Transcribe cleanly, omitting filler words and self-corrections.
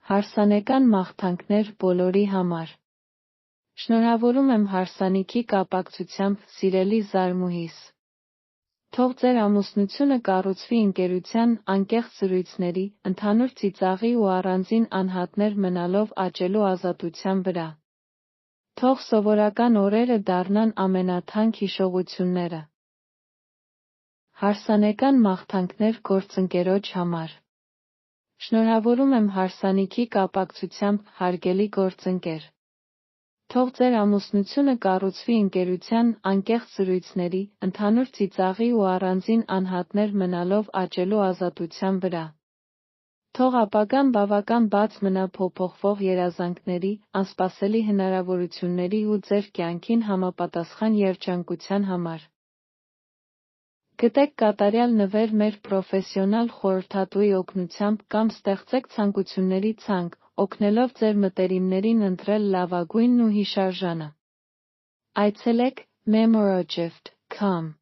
Հարսանեկան մաղթանքներ բոլորի համար։ Շնորհավորում եմ հարսանիքի կապակցությամբ, սիրելի զարմուհիս։ Թող ձեր ամուսնությունը կառուցվի ընկերության, անկեղծ զրույցների, ընդհանուր ծիծաղի ու առանձին անհատներ մնալով աճելու ազատության վրա։ Թող սովորական օրերը դառնան ամենաթանկ հիշողությունները։ Հարսանեկան մաղթանքներ գործընկերոջ համար։ Շնորհավորում եմ հարսանիքի կապակցությամբ, հարգելի գործընկեր։ Թող ձեր ամուսնությունը կառուցվի ընկերության, անկեղծ զրույցների, ընդհանուր ծիծաղի ու առանձին անհատներ մնալով աճելու ազատության վրա։ Թող ապագան բավական բաց մնա փոփոխվող երազանքների, անսպասելի հնարավորությունների ու ձեր կյանքին համապատասխան երջանկության համար։ Գտեք կատարյալ նվեր մեր պրոֆեսիոնալ խորհրդատուի օգնությամբ կամ ստեղծեք ցանկությունների ցանկ, օգնելով ձեր մտերիմներին ընտրել լավագույնն ու հիշարժանը։ Այցելեք memoragift.com